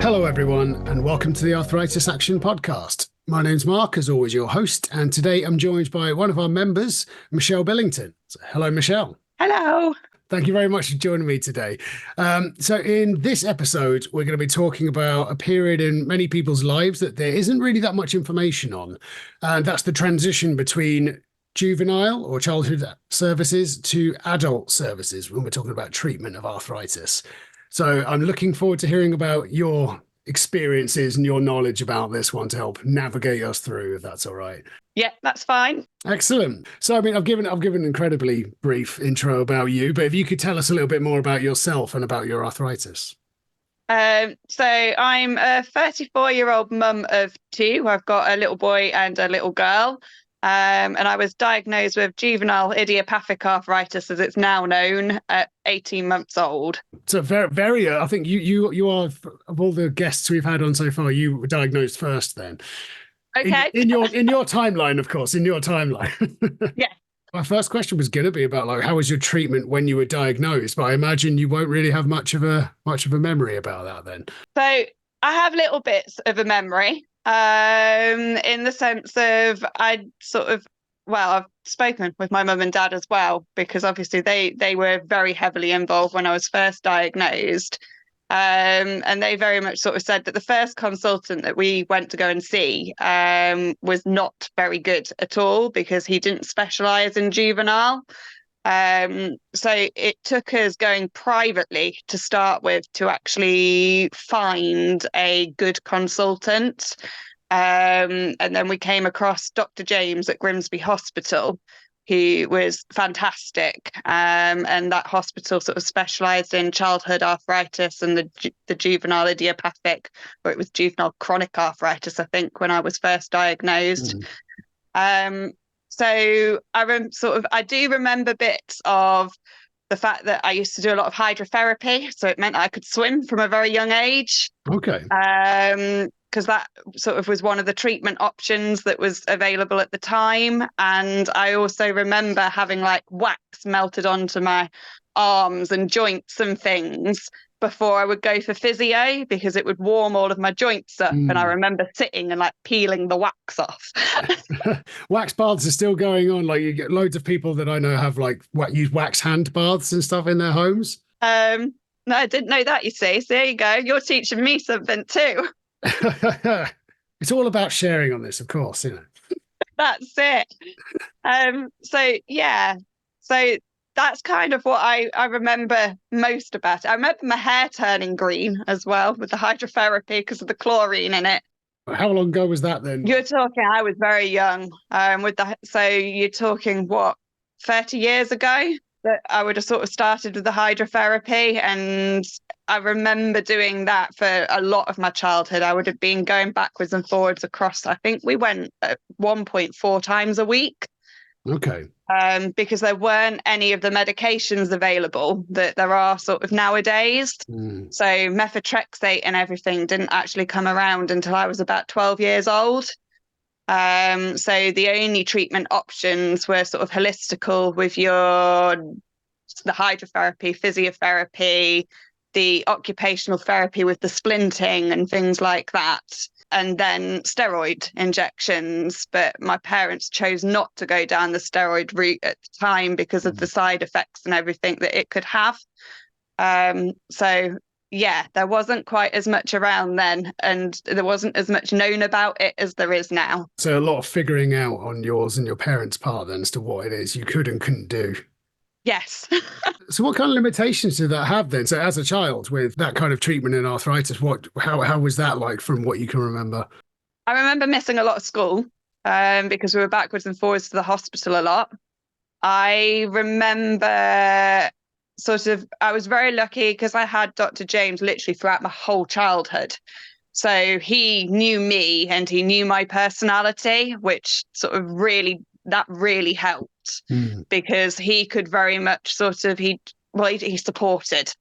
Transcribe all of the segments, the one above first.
Hello, everyone, and welcome to the Arthritis Action Podcast. My name's Marc, as always, your host, and today I'm joined by one of our members, Michelle Billington. So, hello, Michelle. Hello. Thank you very much for joining me today. So in this episode, we're going to be talking about a period in many people's lives that there isn't really that much information on, and that's the transition between juvenile or childhood services to adult services when we're talking about treatment of arthritis. So I'm looking forward to hearing about your experiences and your knowledge about this one to help navigate us through, if that's all right. Yeah, that's fine. Excellent. So, I mean, I've given an incredibly brief intro about you, but if you could tell us a little bit more about yourself and about your arthritis. So I'm a 34-year-old mum of two. I've got a little boy and a little girl. And I was diagnosed with juvenile idiopathic arthritis, as it's now known, at 18 months old. So very, I think you are, of all the guests we've had on so far, you were diagnosed first then. Okay. In your timeline, of course, in your timeline. Yeah. My first question was going to be about how was your treatment when you were diagnosed, but I imagine you won't really have much of a memory about that then. So I have little bits of a memory. In the sense of I've spoken with my mum and dad as well, because obviously they were very heavily involved when I was first diagnosed. And they very much sort of said that the first consultant that we went to go and see was not very good at all because he didn't specialise in juvenile. So it took us going privately to start with to actually find a good consultant. And then we came across Dr. James at Grimsby Hospital, who was fantastic. And that hospital sort of specialised in childhood arthritis and the juvenile idiopathic, or it was juvenile chronic arthritis, I think, when I was first diagnosed. So I do remember bits of the fact that I used to do a lot of hydrotherapy. So it meant I could swim from a very young age. Okay. Because that sort of was one of the treatment options that was available at the time. And I also remember having wax melted onto my arms and joints and things before I would go for physio because it would warm all of my joints up. And I remember sitting and peeling the wax off. Wax baths are still going on. You get loads of people that I know have use wax hand baths and stuff in their homes. No, I didn't know that, you see. So there you go. You're teaching me something too. It's all about sharing on this, of course, That's it. So that's kind of what I remember most about it. I remember my hair turning green as well with the hydrotherapy because of the chlorine in it. How long ago was that then? You're talking, I was very young. So you're talking 30 years ago that I would have sort of started with the hydrotherapy, and I remember doing that for a lot of my childhood. I would have been going backwards and forwards across. I think we went at 1.4 times a week. Okay. Because there weren't any of the medications available that there are sort of nowadays. So methotrexate and everything didn't actually come around until I was about 12 years old. So the only treatment options were sort of holistical with the hydrotherapy, physiotherapy, the occupational therapy with the splinting and things like that, and then steroid injections. But my parents chose not to go down the steroid route at the time because of the side effects and everything that it could have. So yeah, there wasn't quite as much around then, and there wasn't as much known about it as there is now. So a lot of figuring out on yours and your parents' part then as to what it is you could and couldn't do. Yes. So what kind of limitations did that have then? So as a child with that kind of treatment in arthritis, how was that like from what you can remember? I remember missing a lot of school because we were backwards and forwards to the hospital a lot. I remember I was very lucky because I had Dr. James literally throughout my whole childhood. So he knew me and he knew my personality, which really helped because he could very much he supported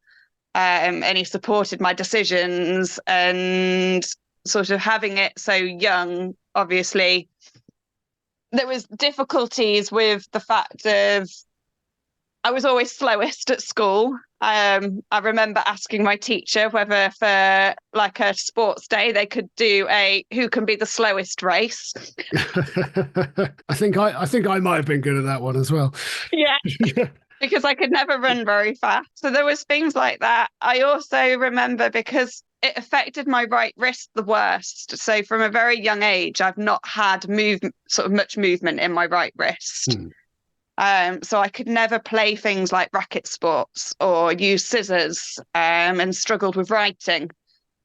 and he supported my decisions, and sort of having it so young, obviously there was difficulties with the fact of I was always slowest at school. I remember asking my teacher whether for like a sports day they could do a who can be the slowest race. I think I might have been good at that one as well. Yeah. Because I could never run very fast. So there was things like that. I also remember because it affected my right wrist the worst. So from a very young age, I've not had sort of much movement in my right wrist. Hmm. So I could never play things like racket sports or use scissors, and struggled with writing.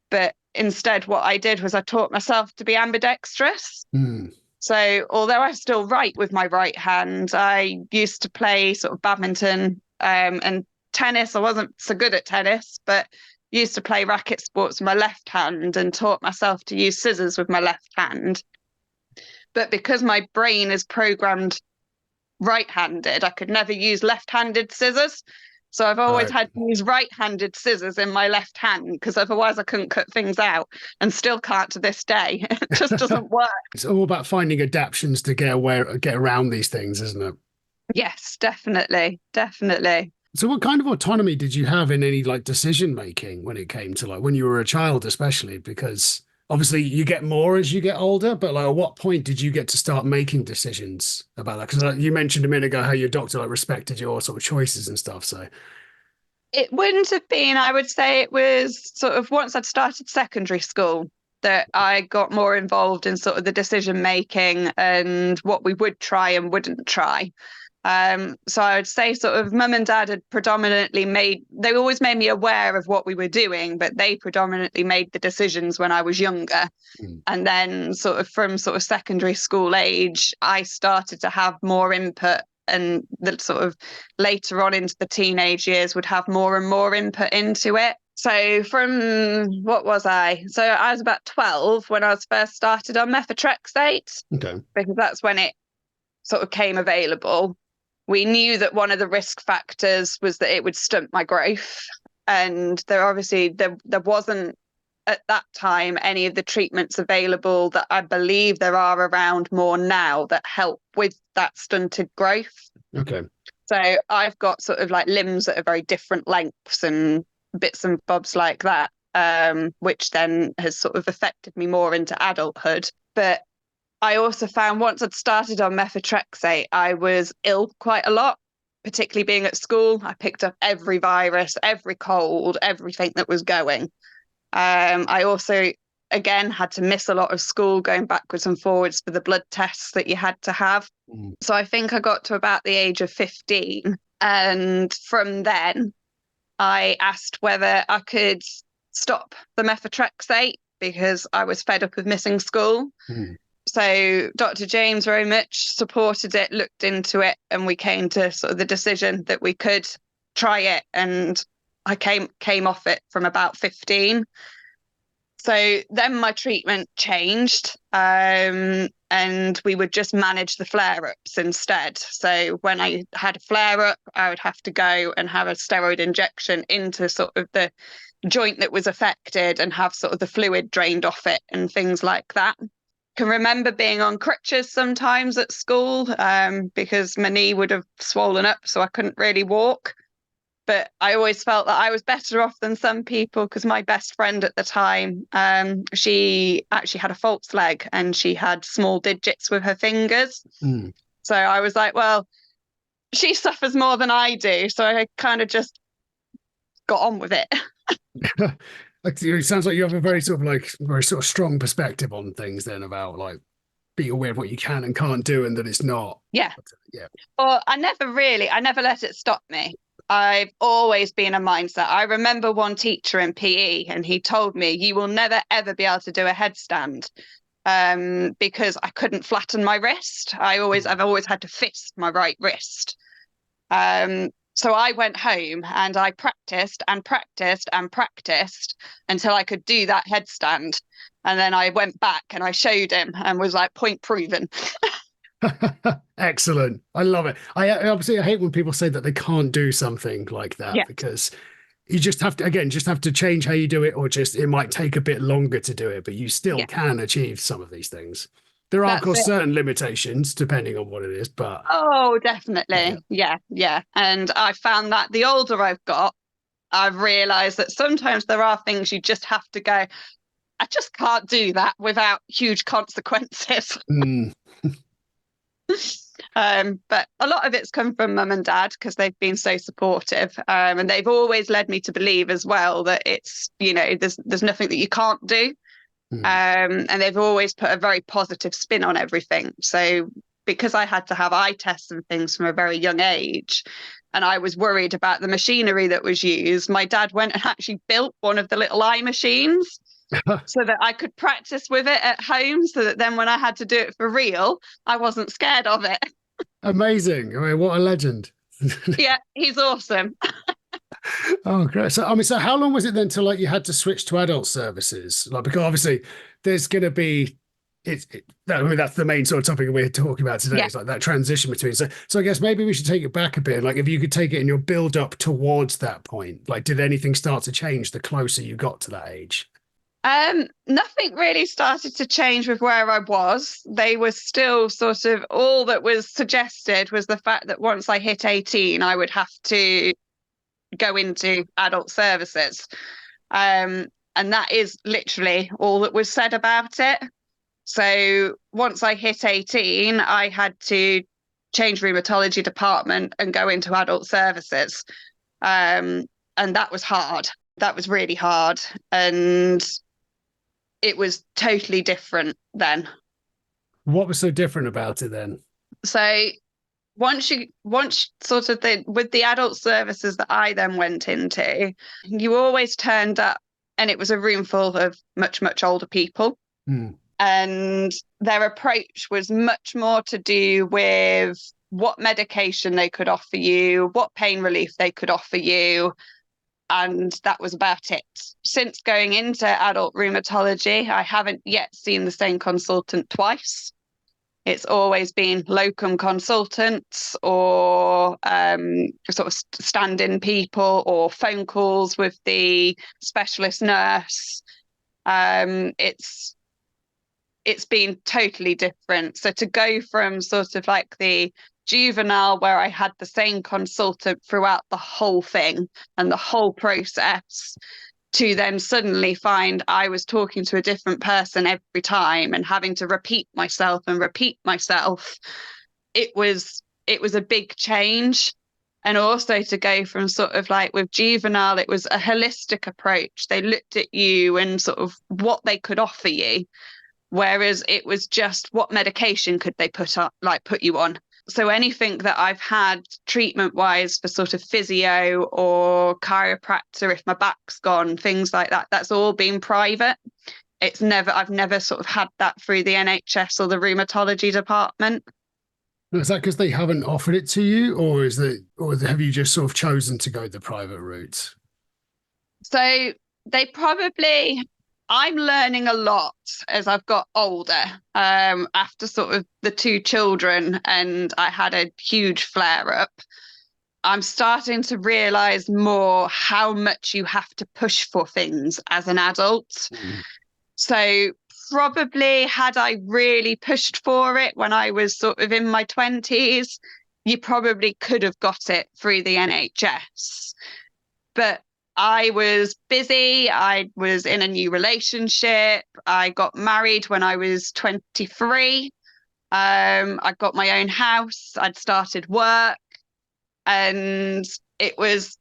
But instead, what I did was I taught myself to be ambidextrous. Hmm. So although I still write with my right hand, I used to play sort of badminton, and tennis. I wasn't so good at tennis, but used to play racket sports with my left hand and taught myself to use scissors with my left hand. But because my brain is programmed right-handed, I could never use left-handed scissors. So I've always Right. had to use right-handed scissors in my left hand because otherwise I couldn't cut things out, and still can't to this day. It just doesn't work. It's all about finding adaptations to get around these things, isn't it? Yes, definitely. Definitely. So what kind of autonomy did you have in any like decision making when it came to like when you were a child, especially? Because obviously you get more as you get older, but like at what point did you get to start making decisions about that? Because you mentioned a minute ago how your doctor like respected your sort of choices and stuff. So It wouldn't have been, I would say it was sort of once I'd started secondary school that I got more involved in sort of the decision making and what we would try and wouldn't try. So I would say sort of mum and dad had they always made me aware of what we were doing, but they predominantly made the decisions when I was younger. mm, And then sort of from sort of secondary school age, I started to have more input, and the sort of later on into the teenage years would have more and more input into it. So from what was I? So I was about 12 when I was first started on methotrexate, okay. because that's when it sort of came available. We knew that one of the risk factors was that it would stunt my growth. And there wasn't at that time any of the treatments available that I believe there are around more now that help with that stunted growth. Okay. So I've got sort of like limbs that are very different lengths and bits and bobs like that, which then has sort of affected me more into adulthood. But I also found once I'd started on methotrexate, I was ill quite a lot, particularly being at school. I picked up every virus, every cold, everything that was going. I also, again, had to miss a lot of school, going backwards and forwards for the blood tests that you had to have. Mm. So I think I got to about the age of 15. And from then, I asked whether I could stop the methotrexate because I was fed up of missing school. Mm. So Dr. James very much supported it, looked into it, and we came to sort of the decision that we could try it. And I came off it from about 15. So then my treatment changed, and we would just manage the flare-ups instead. So when I had a flare-up, I would have to go and have a steroid injection into sort of the joint that was affected and have sort of the fluid drained off it and things like that. Can remember being on crutches sometimes at school, because my knee would have swollen up, so I couldn't really walk. But I always felt that I was better off than some people because my best friend at the time, she actually had a false leg and she had small digits with her fingers. Mm. So I was like, well, she suffers more than I do. So I kind of just got on with it. Like it sounds like you have a very sort of like very sort of strong perspective on things then about like being aware of what you can and can't do and that it's not. Yeah. Yeah. Well, I never let it stop me. I've always been a mindset. I remember one teacher in PE and he told me, you will never, ever be able to do a headstand, because I couldn't flatten my wrist. I've always had to fist my right wrist. So I went home and I practiced and practiced and practiced until I could do that headstand. And then I went back and I showed him and was like, point proven. Excellent. I love it. I hate when people say that they can't do something like that Yeah. because you just have to, again, just have to change how you do it, or just it might take a bit longer to do it, but you still Yeah. can achieve some of these things. There are, of That's course, it. certain limitations depending on what it is, but Oh, definitely. yeah. Yeah. And I found that the older I've got, I've realized that sometimes there are things you just have to go, I just can't do that without huge consequences. Mm. But a lot of it's come from mum and dad because they've been so supportive, and they've always led me to believe as well that it's, there's nothing that you can't do. Mm. And they've always put a very positive spin on everything. So because I had to have eye tests and things from a very young age, and I was worried about the machinery that was used, my dad went and actually built one of the little eye machines so that I could practice with it at home, so that then when I had to do it for real, I wasn't scared of it. Amazing. I mean, what a legend. Yeah, he's awesome. Oh, great. So, I mean, so how long was it then till like you had to switch to adult services? Like, because obviously there's going to be, I mean, that's the main sort of topic we're talking about today. Yeah. Is like that transition between. So I guess maybe we should take it back a bit. Like, if you could take it in your build up towards that point, like, did anything start to change the closer you got to that age? Nothing really started to change with where I was. They were still sort of, all that was suggested was the fact that once I hit 18, I would have to go into adult services. And that is literally all that was said about it. So once I hit 18, I had to change rheumatology department and go into adult services. And that was hard. That was really hard. And it was totally different then. What was so different about it then? So once sort of with the adult services that I then went into, you always turned up and it was a room full of much, much older people. Hmm. And their approach was much more to do with what medication they could offer you, what pain relief they could offer you. And that was about it. Since going into adult rheumatology, I haven't yet seen the same consultant twice. It's always been locum consultants or sort of stand-in people or phone calls with the specialist nurse. It's been totally different. So to go from sort of like the juvenile, where I had the same consultant throughout the whole thing and the whole process, to then suddenly find I was talking to a different person every time and having to repeat myself, it was a big change. And also to go from sort of like with juvenile, it was a holistic approach. They looked at you and sort of what they could offer you, whereas it was just what medication could they put you on. So anything that I've had treatment wise for sort of physio or chiropractor, if my back's gone, things like that, that's all been private. I've never sort of had that through the NHS or the rheumatology department. Is that because they haven't offered it to you, or have you just sort of chosen to go the private route? So I'm learning a lot as I've got older, after sort of the two children and I had a huge flare up. I'm starting to realize more how much you have to push for things as an adult. Mm. So probably had I really pushed for it when I was sort of in my 20s, you probably could have got it through the NHS. But I was busy. I was in a new relationship. I got married when I was 23. I got my own house. I'd started work, and I always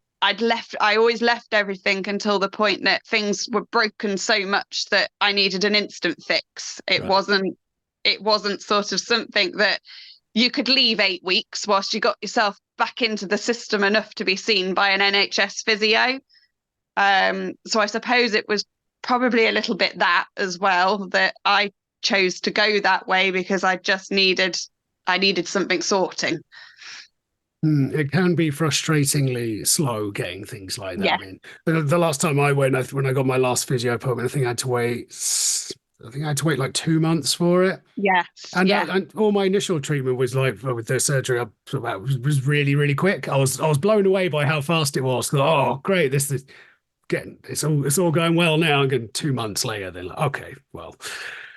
left everything until the point that things were broken so much that I needed an instant fix. It wasn't sort of something that you could leave 8 weeks whilst you got yourself back into the system enough to be seen by an NHS physio. So I suppose it was probably a little bit that as well, that I chose to go that way because I needed something sorting. It can be frustratingly slow getting things like that. Yeah. I mean, the last time I went, when I got my last physio appointment, I think I had to wait. I think I had to wait like 2 months for it. Yes. Yeah. And all my initial treatment was like with the surgery. Was really really quick. I was blown away by how fast it was. Oh, great! This is getting it's all going well now. And then 2 months later, then like, okay, well.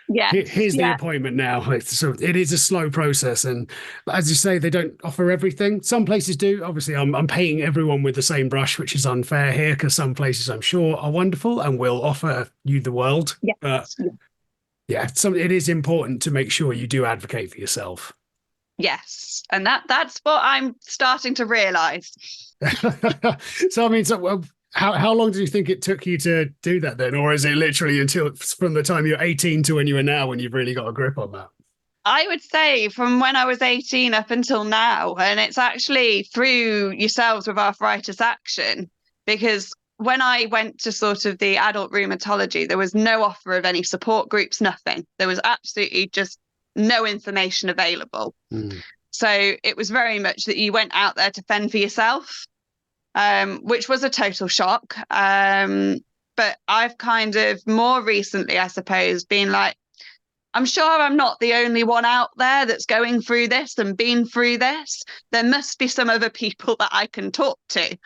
Yes, Here's the yeah, appointment now. It is a slow process, and as you say, they don't offer everything. Some places do. Obviously, I'm painting everyone with the same brush, which is unfair here because some places I'm sure are wonderful and will offer you the world. yes, But yeah, it is important to make sure you do advocate for yourself. yes. And that's what I'm starting to realize. So I mean, how long do you think it took you to do that then, or is it literally until from the time you're 18 to when you are now when you've really got a grip on that? I would say from when I was 18 up until now, and it's actually through yourselves with Arthritis Action, because when I went to sort of the adult rheumatology, there was no offer of any support groups, nothing. There was absolutely just no information available. Mm. So it was very much that you went out there to fend for yourself, which was a total shock. But I've kind of more recently, I suppose, been like, I'm sure I'm not the only one out there that's going through this and been through this. There must be some other people that I can talk to.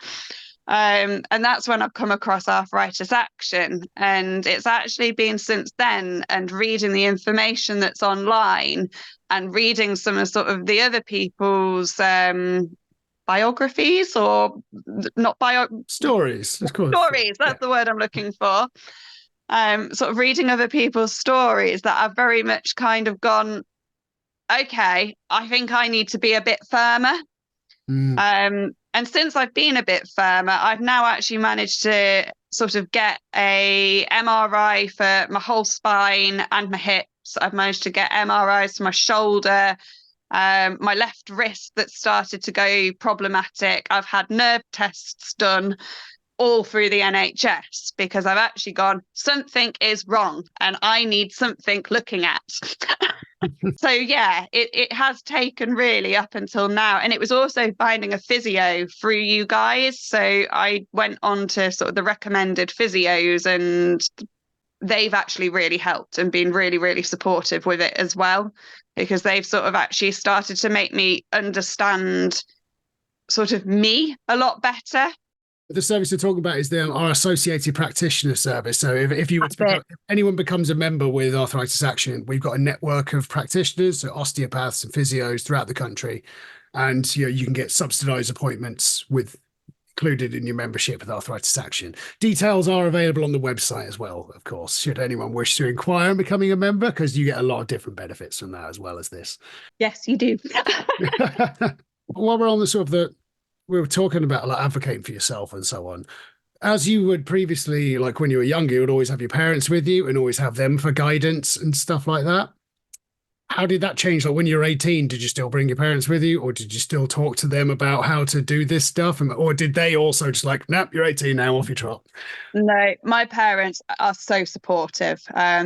And that's when I've come across Arthritis Action. And it's actually been since then, and reading the information that's online and reading some of sort of the other people's biographies, or not Stories, of course. stories. Yeah. That's the word I'm looking for. Sort of reading other people's stories that I've very much kind of gone, okay, I think I need to be a bit firmer. Mm. And since I've been a bit firmer, I've now actually managed to sort of get a MRI for my whole spine and my hips. I've managed to get MRIs for my shoulder, my left wrist that started to go problematic. I've had nerve tests done all through the NHS because I've actually gone, something is wrong and I need something looking at. So yeah, it has taken really up until now. And it was also finding a physio through you guys. So I went on to sort of the recommended physios, and they've actually really helped and been really, really supportive with it as well, because they've sort of actually started to make me understand sort of me a lot better. The service you're talking about is our associated practitioner service. So if you were to become, if anyone becomes a member with Arthritis Action, we've got a network of practitioners, so osteopaths and physios throughout the country, and you can get subsidised appointments with included in your membership with Arthritis Action. Details are available on the website as well, of course, should anyone wish to inquire on becoming a member, because you get a lot of different benefits from that as well as this. Yes, you do. While we're on the sort of we were talking about like advocating for yourself and so on. As you would previously, like when you were younger, you would always have your parents with you and always have them for guidance and stuff like that. How did that change? Like when you were 18, did you still bring your parents with you, or did you still talk to them about how to do this stuff? Or did they also just like, nope, you're 18 now, off your trot? No, my parents are so supportive.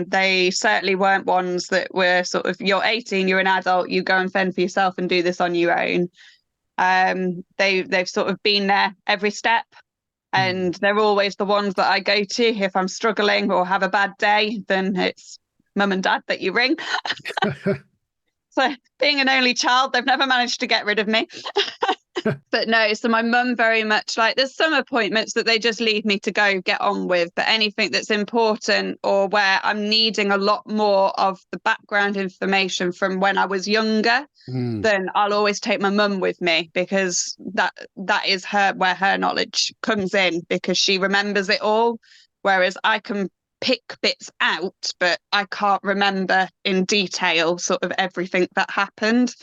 They certainly weren't ones that were sort of, you're 18, you're an adult, you go and fend for yourself and do this on your own. They've sort of been there every step, and they're always the ones that I go to if I'm struggling or have a bad day. Then it's mum and dad that you ring. So being an only child, they've never managed to get rid of me. But no, so my mum very much like, there's some appointments that they just leave me to go get on with, but anything that's important or where I'm needing a lot more of the background information from when I was younger, then I'll always take my mum with me, because that is where her knowledge comes in, because she remembers it all, whereas I can pick bits out, but I can't remember in detail sort of everything that happened.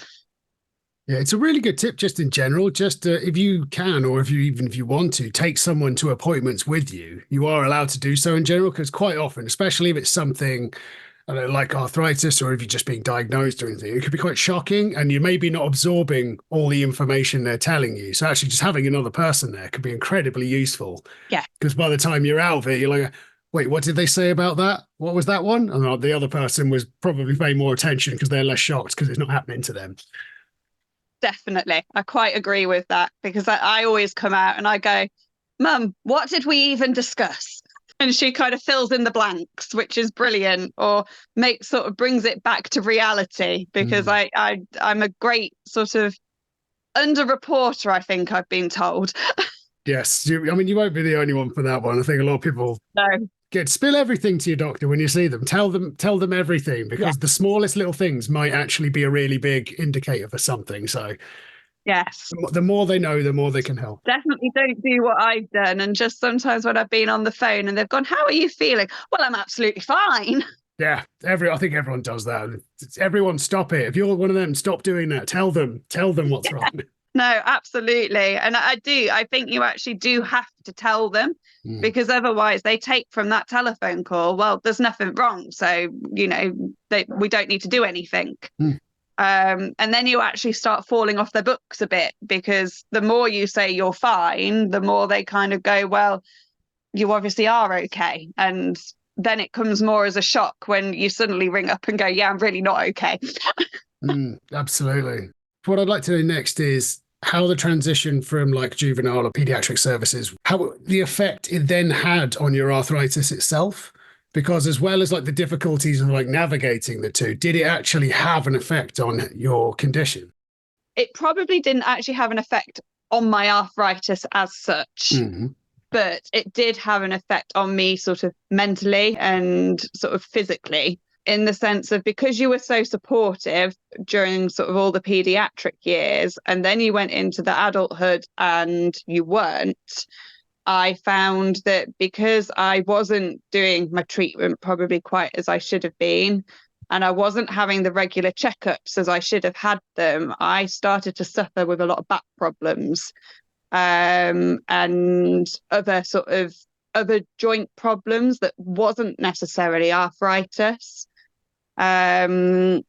Yeah, it's a really good tip just in general. Just if you can, or if you want to, take someone to appointments with you. You are allowed to do so in general, because quite often, especially if it's something, I don't know, like arthritis, or if you're just being diagnosed or anything, it could be quite shocking, and you may be not absorbing all the information they're telling you. So actually just having another person there could be incredibly useful. Yeah. Because by the time you're out of it, you're like, wait, what did they say about that? What was that one? And the other person was probably paying more attention because they're less shocked because it's not happening to them. Definitely. I quite agree with that, because I always come out and I go, Mum, what did we even discuss? And she kind of fills in the blanks, which is brilliant, or brings it back to reality, because I'm a great sort of under reporter, I think I've been told. Yes, I mean, you won't be the only one for that one. I think a lot of people No. Good. Spill everything to your doctor when you see them. Tell them everything, Yeah. because the smallest little things might actually be a really big indicator for something. So Yes. the more they know, the more they can help. Definitely don't do what I've done. And just sometimes when I've been on the phone and they've gone, "How are you feeling?" "Well, I'm absolutely fine." Yeah, I think everyone does that. Everyone stop it. If you're one of them, stop doing that. Tell them what's wrong. No, absolutely. And I think you actually do have to tell them, Mm, because otherwise they take from that telephone call, well, there's nothing wrong. So, we don't need to do anything. mm, And then you actually start falling off their books a bit, because the more you say you're fine, the more they kind of go, well, you obviously are okay. And then it comes more as a shock when you suddenly ring up and go, yeah, I'm really not okay. absolutely. What I'd like to know next is how the transition from like juvenile or pediatric services, how the effect it then had on your arthritis itself. Because as well as like the difficulties of like navigating the two, did it actually have an effect on your condition? It probably didn't actually have an effect on my arthritis as such, Mm, but it did have an effect on me sort of mentally and sort of physically, in the sense of, because you were so supportive during sort of all the pediatric years, and then you went into the adulthood and you weren't. I found that because I wasn't doing my treatment probably quite as I should have been, and I wasn't having the regular checkups as I should have had them, I started to suffer with a lot of back problems, and other joint problems that wasn't necessarily arthritis, um,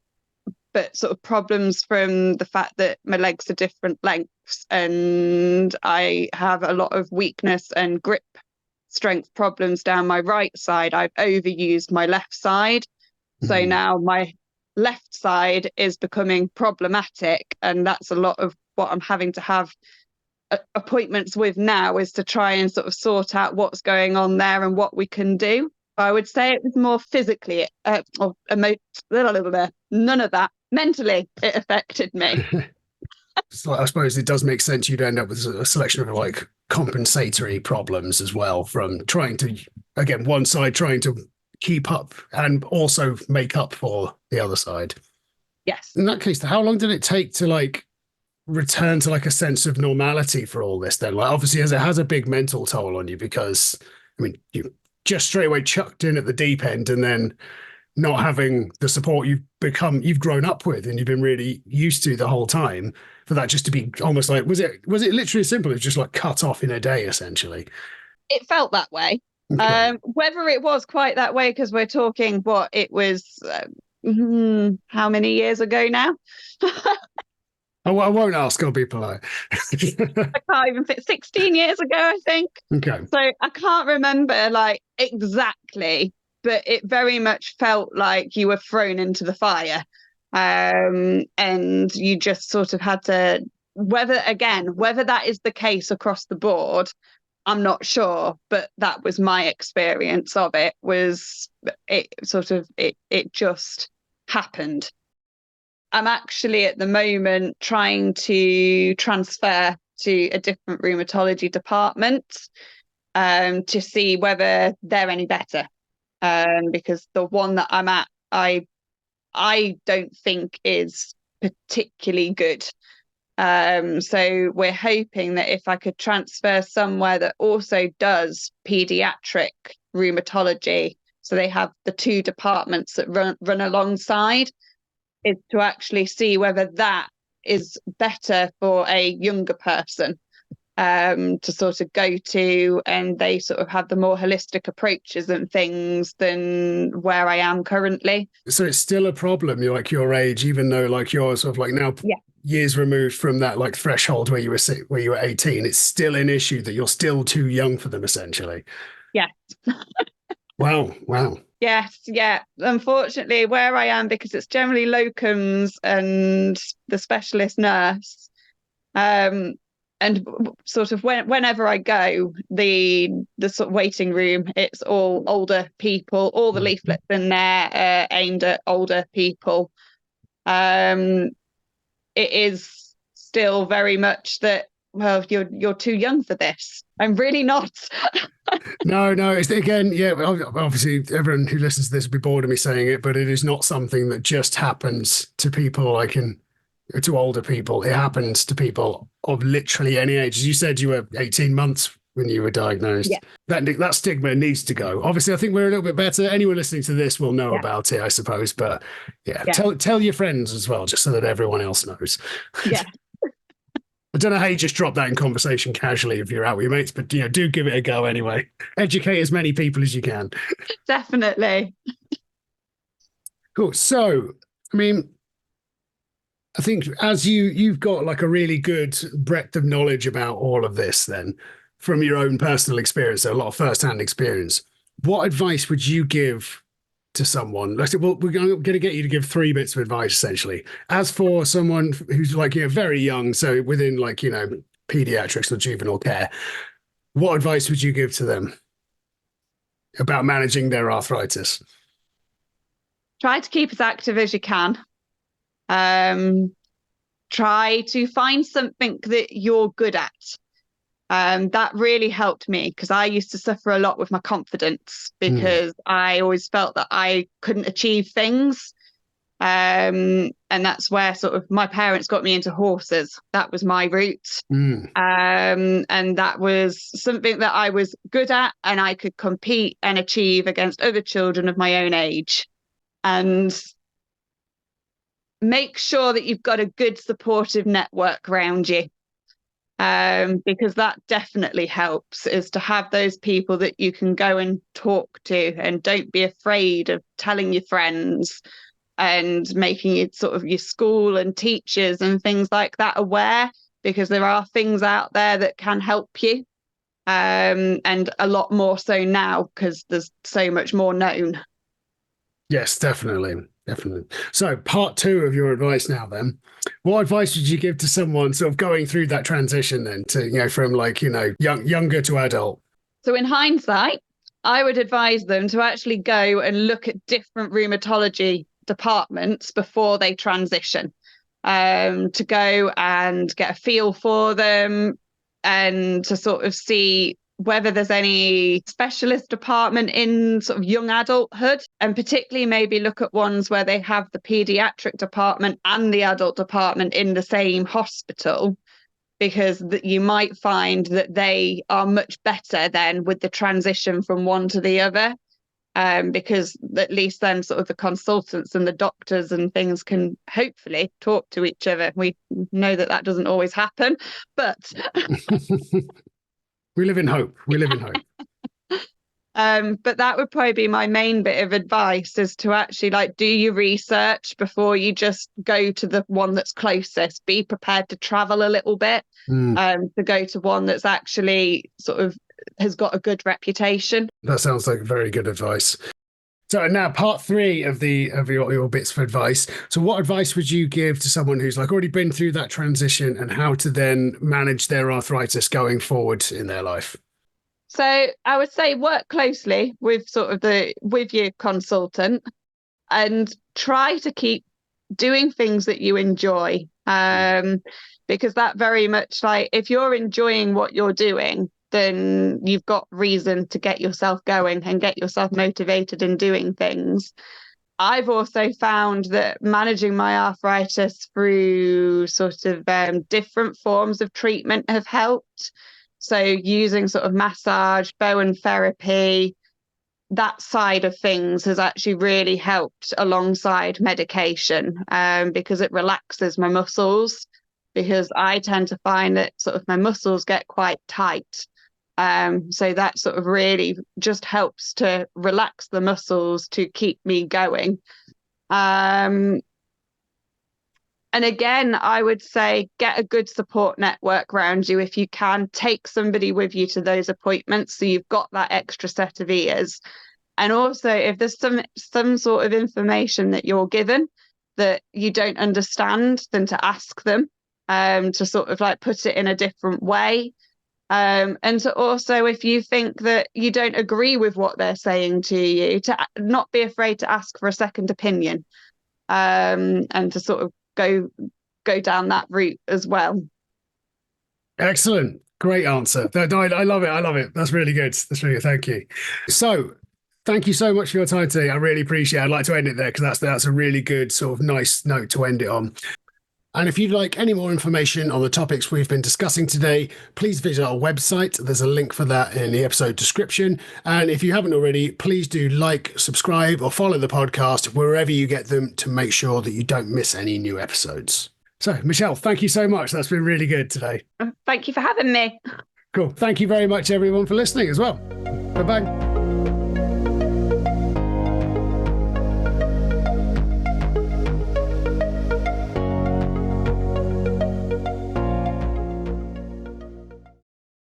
but sort of problems from the fact that my legs are different lengths and I have a lot of weakness and grip strength problems down my right side. I've overused my left side. So mm. now my left side is becoming problematic. And that's a lot of what I'm having to have appointments with now, is to try and sort of sort out what's going on there and what we can do. I would say it was more physically, or none of that. Mentally, it affected me. So I suppose it does make sense you'd end up with a selection of like compensatory problems as well from trying to, again, one side trying to keep up and also make up for the other side. Yes. In that case, how long did it take to like return to like a sense of normality for all this then? Like obviously as it has a big mental toll on you because I mean you just straight away chucked in at the deep end and then not having the support you've grown up with and you've been really used to the whole time, for that just to be almost like, was it literally as simple as just like cut off in a day essentially? It felt that way. Okay. Whether it was quite that way, because we're talking what it was, how many years ago now? I won't ask, I'll be polite. I can't even fit 16 years ago, I think. Okay. So I can't remember like exactly, but it very much felt like you were thrown into the fire. And you just sort of had to, whether that is the case across the board, I'm not sure, but that was my experience of it. It just happened. I'm actually at the moment trying to transfer to a different rheumatology department, to see whether they're any better. Because the one that I'm at, I don't think is particularly good. So we're hoping that if I could transfer somewhere that also does pediatric rheumatology, so they have the two departments that run alongside, is to actually see whether that is better for a younger person, to sort of go to, and they sort of have the more holistic approaches and things than where I am currently. So it's still a problem, you're like your age, even though like you're sort of like now Yeah. years removed from that like threshold where you were 18, it's still an issue that you're still too young for them essentially. Yeah. Wow. Yes, yeah. Unfortunately, where I am, because it's generally locums and the specialist nurse, and sort of whenever I go, the sort of waiting room, it's all older people. All the leaflets in there are aimed at older people. It is still very much that, well, you're too young for this. I'm really not. No. It's again, yeah. Obviously, everyone who listens to this will be bored of me saying it, but it is not something that just happens to people to older people. It happens to people of literally any age. As you said, you were 18 months when you were Yeah, diagnosed. That stigma needs to go. Obviously, I think we're a little bit better. Anyone listening to this will know yeah, about it, I suppose. But yeah, yeah, tell your friends as well, just so that everyone else knows. yeah, I don't know how you just drop that in conversation casually if you're out with your mates, but do give it a go anyway. Educate as many people as you can. definitely. Cool. So, I mean, I think as you've got like a really good breadth of knowledge about all of this, then from your own personal experience, so a lot of first-hand experience. What advice would you give to someone? Like, well, we're going to get you to give three bits of advice essentially. As for someone who's like very young, so within like pediatrics or juvenile care, what advice would you give to them about managing their arthritis? Try to keep as active as you can. Um, Try to find something that you're good at. That really helped me because I used to suffer a lot with my confidence Mm, because I always felt that I couldn't achieve things. And that's where sort of my parents got me into horses. That was my route. mm. And that was something that I was good at and I could compete and achieve against other children of my own age. And make sure that you've got a good supportive network around you. Because that definitely helps is to have those people that you can go and talk to and don't be afraid of telling your friends and making it sort of your school and teachers and things like that aware because there are things out there that can help you. And a lot more so now because there's so much more known. Yes, definitely. Definitely. So, part two of your advice now, then. What advice would you give to someone sort of going through that transition then to, from like, younger to adult? So, in hindsight, I would advise them to actually go and look at different rheumatology departments before they transition, to go and get a feel for them and to sort of see whether there's any specialist department in sort of young adulthood, and particularly maybe look at ones where they have the pediatric department and the adult department in the same hospital because you might find that they are much better then with the transition from one to the other. Because at least then sort of the consultants and the doctors and things can hopefully talk to each other. We know that that doesn't always happen, but We live in hope. We live in hope. but that would probably be my main bit of advice is to actually like do your research before you just go to the one that's closest. Be prepared to travel a little bit, Mm, to go to one that's actually sort of has got a good reputation. that sounds like very good advice. So now part three of your bits of advice. So what advice would you give to someone who's like already been through that transition and how to then manage their arthritis going forward in their life? So I would say work closely with sort of with your consultant and try to keep doing things that you enjoy. Because that very much like if you're enjoying what you're doing, then you've got reason to get yourself going and get yourself motivated in doing things. I've also found that managing my arthritis through sort of different forms of treatment have helped. So using sort of massage, Bowen therapy, that side of things has actually really helped alongside medication, because it relaxes my muscles. Because I tend to find that sort of my muscles get quite tight. So that sort of really just helps to relax the muscles to keep me going. Um, and again, I would say get a good support network around you if you can. Take somebody with you to those appointments so you've got that extra set of ears. And also, if there's some sort of information that you're given that you don't understand, then to ask them, to sort of like put it in a different way. And to also, if you think that you don't agree with what they're saying to you, to not be afraid to ask for a second opinion, and to sort of go down that route as well. Excellent. Great answer. I love it. I love it. That's really good. That's really good. Thank you. So, thank you so much for your time today. I really appreciate it. I'd like to end it there because that's a really good sort of nice note to end it on. And if you'd like any more information on the topics we've been discussing today, please visit our website. There's a link for that in the episode description. And if you haven't already, please do like, subscribe, or follow the podcast wherever you get them to make sure that you don't miss any new episodes. So, Michelle, thank you so much. That's been really good today. Thank you for having me. Cool. Thank you very much, everyone, for listening as well. Bye-bye.